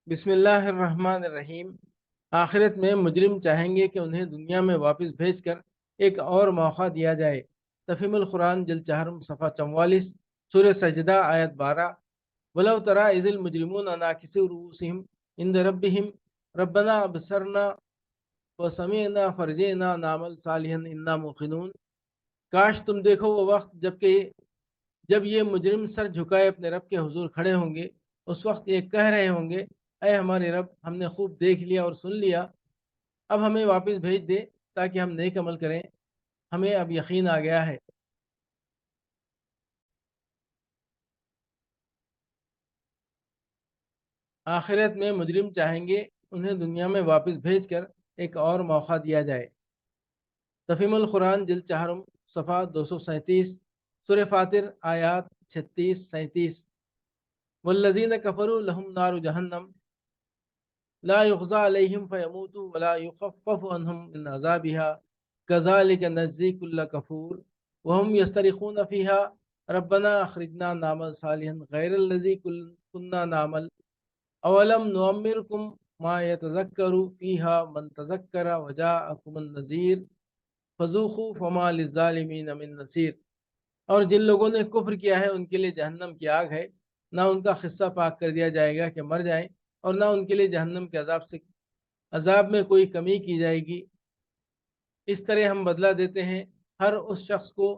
بسم اللہ الرحمن الرحیم۔ آخرت میں مجرم چاہیں گے کہ انہیں دنیا میں واپس بھیج کر ایک اور موقع دیا جائے۔ تفہیم القرآن جلد چہارم صفحہ 44، سورہ سجدہ آیت 12۔ ولو ترى إذ المجرمون ناكسوا رؤوسهم عند ربهم ربنا أبصرنا وسمعنا فرجعنا نعمل صالحا إنا موقنون۔ کاش تم دیکھو وہ وقت جب یہ مجرم سر جھکائے اپنے رب کے حضور کھڑے ہوں گے، اس وقت یہ کہہ رہے ہوں گے، اے ہمارے رب، ہم نے خوب دیکھ لیا اور سن لیا، اب ہمیں واپس بھیج دے تاکہ ہم نیک عمل کریں، ہمیں اب یقین آ گیا ہے۔ آخرت میں مجرم چاہیں گے انہیں دنیا میں واپس بھیج کر ایک اور موقع دیا جائے۔ تفہیم القرآن جلد چہارم صفحہ 237، سورہ فاطر آیات 36-37۔ والذین کفروا لهم نار جہنم لا يقضى عليهم فيموتوا ولا يخفف عنهم من عذابها كذلك نجزي كل كفور وهم يسترخون فيها ربنا أخرجنا نعمل صالحا غير الذي كنا نعمل أولم نعمركم ما يتذكر فيها من تذكر وجاءكم النذير فذوقوا فما للظالمين من نصير۔ اور جن لوگوں نے کفر کیا ہے ان کے لیے جہنم کی آگ ہے، نہ ان کا حصہ پاک کر دیا جائے گا کہ مر جائیں، اور نہ ان کے لیے جہنم کے عذاب میں کوئی کمی کی جائے گی۔ اس طرح ہم بدلہ دیتے ہیں ہر اس شخص کو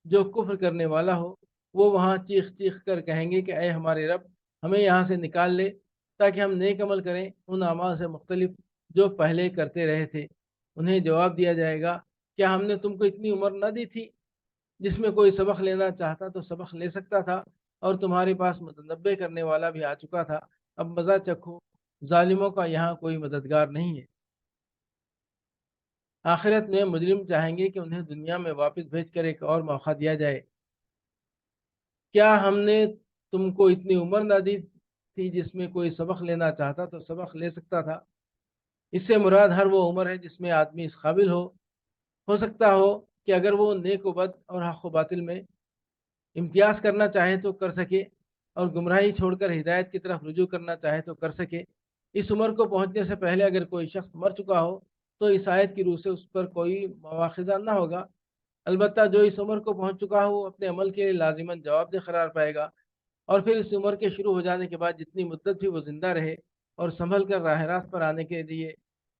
جو کفر کرنے والا ہو۔ وہ وہاں چیخ چیخ کر کہیں گے کہ اے ہمارے رب، ہمیں یہاں سے نکال لے تاکہ ہم نیک عمل کریں ان اعمال سے مختلف جو پہلے کرتے رہے تھے۔ انہیں جواب دیا جائے گا، کیا ہم نے تم کو اتنی عمر نہ دی تھی جس میں کوئی سبق لینا چاہتا تو سبق لے سکتا تھا، اور تمہارے پاس متنبع کرنے والا بھی آ چکا تھا؟ اب مزہ چکھو، ظالموں کا یہاں کوئی مددگار نہیں ہے۔ آخرت میں مجرم چاہیں گے کہ انہیں دنیا میں واپس بھیج کر ایک اور موقع دیا جائے۔ کیا ہم نے تم کو اتنی عمر نہ دی تھی جس میں کوئی سبق لینا چاہتا تو سبق لے سکتا تھا؟ اس سے مراد ہر وہ عمر ہے جس میں آدمی اس قابل ہو سکتا ہو کہ اگر وہ نیک و بد اور حق و باطل میں امتیاز کرنا چاہے تو کر سکے، اور گمراہی چھوڑ کر ہدایت کی طرف رجوع کرنا چاہے تو کر سکے۔ اس عمر کو پہنچنے سے پہلے اگر کوئی شخص مر چکا ہو تو اس آیت کی روح سے اس پر کوئی مواخذہ نہ ہوگا۔ البتہ جو اس عمر کو پہنچ چکا ہو وہ اپنے عمل کے لیے لازماً جواب دہ قرار پائے گا، اور پھر اس عمر کے شروع ہو جانے کے بعد جتنی مدت بھی وہ زندہ رہے اور سنبھل کر راہ راست پر آنے کے لیے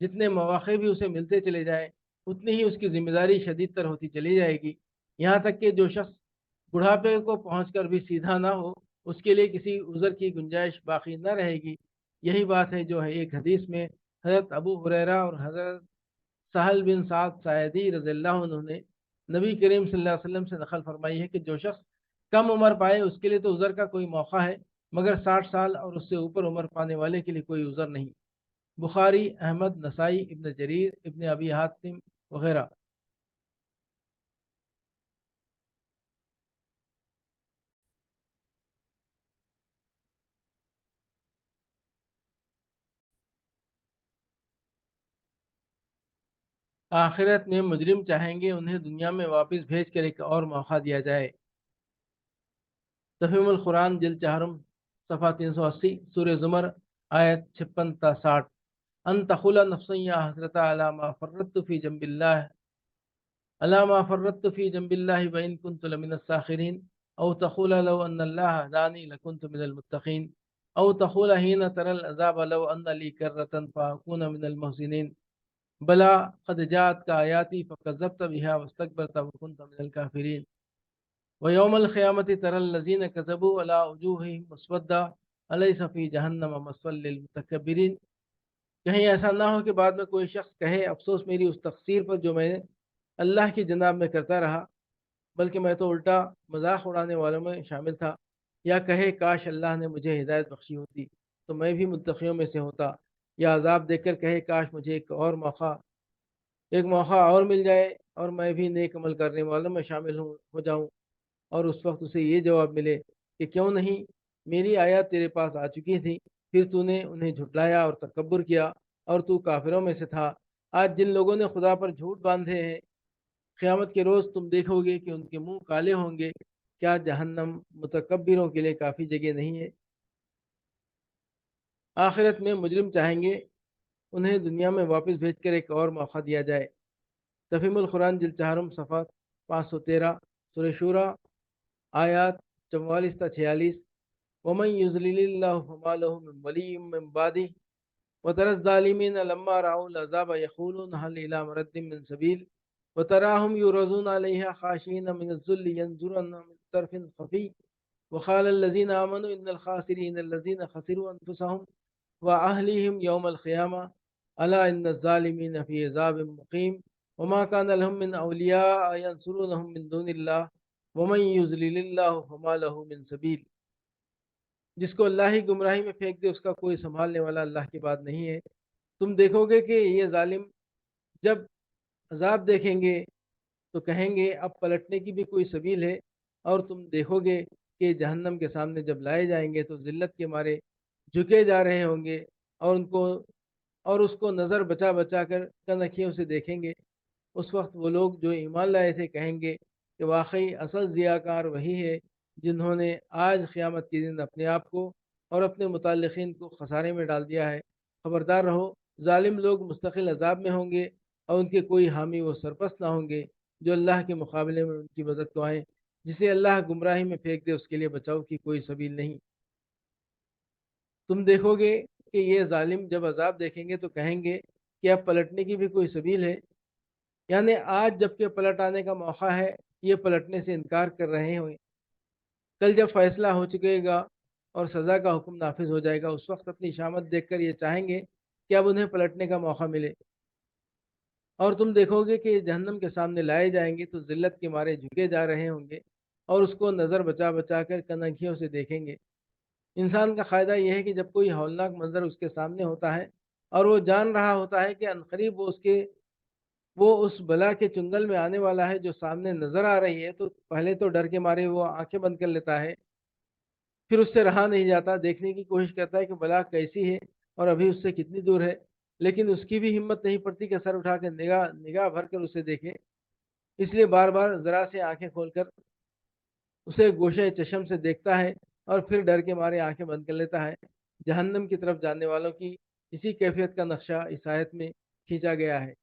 جتنے مواقع بھی اسے ملتے چلے جائیں، اتنی ہی اس کی ذمہ داری شدید تر ہوتی چلی جائے گی، یہاں تک کہ جو شخص بڑھاپے کو پہنچ کر بھی سیدھا نہ ہو، اس کے لیے کسی عذر کی گنجائش باقی نہ رہے گی۔ یہی بات ہے جو ہے ایک حدیث میں حضرت ابو ہریرہ اور حضرت سہل بن سعد ساعدی رضی اللہ عنہ نے نبی کریم صلی اللہ علیہ وسلم سے نقل فرمائی ہے کہ جو شخص کم عمر پائے اس کے لیے تو عذر کا کوئی موقع ہے، مگر 60 سال اور اس سے اوپر عمر پانے والے کے لیے کوئی عذر نہیں۔ بخاری، احمد، نسائی، ابن جریر، ابن ابی حاتم وغیرہ۔ آخرت میں مجرم چاہیں گے انہیں دنیا میں واپس بھیج کر ایک اور موقع دیا جائے۔ تفہیم القرآن جلد چہارم صفحہ 380، سورہ زمر آیت 56 تا 60۔ ان تقول نفس یا حسرت علی ما فرطت فی جنب اللہ علی ما فرطت فی جنب اللہ وان کنت لمن الساخرین، او تقول لو ان اللہ هدانی لکنت من المتقین، او تقول حین ترى العذاب لو ان لی کرۃ فاکون من المحسنین، بلا قد جاءتک آیاتی فکذبت بها واستکبرت وکنت من الکافرین، وَيَوْمَ الْقِيَامَةِ تَرَى الَّذِينَ كَذَبُوا عَلَىٰ وُجُوهِهِمْ مُسْوَدَّةٌ أَلَيْسَ فِي جَهَنَّمَ مَثْوًى لِّلْمُتَكَبِّرِينَ۔ کہیں ایسا نہ ہو کہ بعد میں کوئی شخص کہے، افسوس میری اس تقصیر پر جو میں نے اللہ کی جناب میں کرتا رہا، بلکہ میں تو الٹا مذاق اڑانے والوں میں شامل تھا۔ یا کہے کاش اللہ نے مجھے ہدایت بخشی ہوتی تو میں بھی متقیوں میں سے ہوتا۔ یا عذاب دیکھ کر کہے کاش مجھے ایک موقع اور مل جائے اور میں بھی نیک عمل کرنے والوں میں شامل ہو جاؤں، اور اس وقت اسے یہ جواب ملے کہ کیوں نہیں، میری آیات تیرے پاس آ چکی تھی، پھر تو نے انہیں جھٹلایا اور تکبر کیا اور تو کافروں میں سے تھا۔ آج جن لوگوں نے خدا پر جھوٹ باندھے ہیں، قیامت کے روز تم دیکھو گے کہ ان کے منہ کالے ہوں گے۔ کیا جہنم متکبروں کے لیے کافی جگہ نہیں ہے؟ آخرت میں مجرم چاہیں گے انہیں دنیا میں واپس بھیج کر ایک اور موقع دیا جائے۔ تفہیم القرآن جلد چہارم صفحہ 513، سورہ شورى آیات 44 تا 46۔ ومن يضلل الله فما له من ولي من بعده وترى الظالمين لما رأوا العذاب يقولون هل إلى مرد من سبيل وتراهم يعرضون عليها خاشعين من الذل ينظرون من طرف خفي وقال الذين آمنوا إن الخاسرين الذين خسروا أنفسهم وأهليهم يوم القيامة ألا إن الظالمين في عذاب مقيم وما كان لهم من أولياء ينصرونهم من دون الله ومن يضلل الله فما له من سبيل۔ جس کو اللہ ہی گمراہی میں پھینک دے اس کا کوئی سنبھالنے والا اللہ کی بات نہیں ہے۔ تم دیکھو گے کہ یہ ظالم جب عذاب دیکھیں گے تو کہیں گے اب پلٹنے کی بھی کوئی سبیل ہے، اور تم دیکھو گے کہ جہنم کے سامنے جب لائے جائیں گے تو ذلت کے مارے جھکے جا رہے ہوں گے، اور اس کو نظر بچا بچا کر کنکھیوں سے دیکھیں گے۔ اس وقت وہ لوگ جو ایمان لائے تھے کہیں گے کہ واقعی اصل ضیاءکار وہی ہے جنہوں نے آج قیامت کے دن اپنے آپ کو اور اپنے متعلقین کو خسارے میں ڈال دیا ہے۔ خبردار رہو، ظالم لوگ مستقل عذاب میں ہوں گے اور ان کے کوئی حامی و سرپرست نہ ہوں گے جو اللہ کے مقابلے میں ان کی مدد کو آئیں۔ جسے اللہ گمراہی میں پھینک دے اس کے لیے بچاؤ کی کوئی سبیل نہیں۔ تم دیکھو گے کہ یہ ظالم جب عذاب دیکھیں گے تو کہیں گے کہ اب پلٹنے کی بھی کوئی سبیل ہے، یعنی آج جب کہ پلٹ آنے کا موقع ہے یہ پلٹنے سے انکار کر رہے ہوئے۔ کل جب فیصلہ ہو چکے گا اور سزا کا حکم نافذ ہو جائے گا اس وقت اپنی شامت دیکھ کر یہ چاہیں گے کہ اب انہیں پلٹنے کا موقع ملے۔ اور تم دیکھو گے کہ جہنم کے سامنے لائے جائیں گے تو ذلت کے مارے جھکے جا رہے ہوں گے اور اس کو نظر بچا بچا کر کنکھیوں سے دیکھیں گے۔ انسان کا قاعدہ یہ ہے کہ جب کوئی ہولناک منظر اس کے سامنے ہوتا ہے اور وہ جان رہا ہوتا ہے کہ عنقریب وہ اس بلا کے چنگل میں آنے والا ہے جو سامنے نظر آ رہی ہے، تو پہلے تو ڈر کے مارے وہ آنکھیں بند کر لیتا ہے، پھر اس سے رہا نہیں جاتا، دیکھنے کی کوشش کرتا ہے کہ بلا کیسی ہے اور ابھی اس سے کتنی دور ہے، لیکن اس کی بھی ہمت نہیں پڑتی کہ سر اٹھا کے نگاہ بھر کر اسے دیکھے۔ اس لیے بار بار ذرا سے آنکھیں کھول کر اسے گوشے چشم سے دیکھتا ہے اور پھر ڈر کے مارے آنکھیں بند کر لیتا ہے۔ جہنم کی طرف جانے والوں کی اسی کیفیت کا نقشہ اس آیت میں کھینچا گیا ہے۔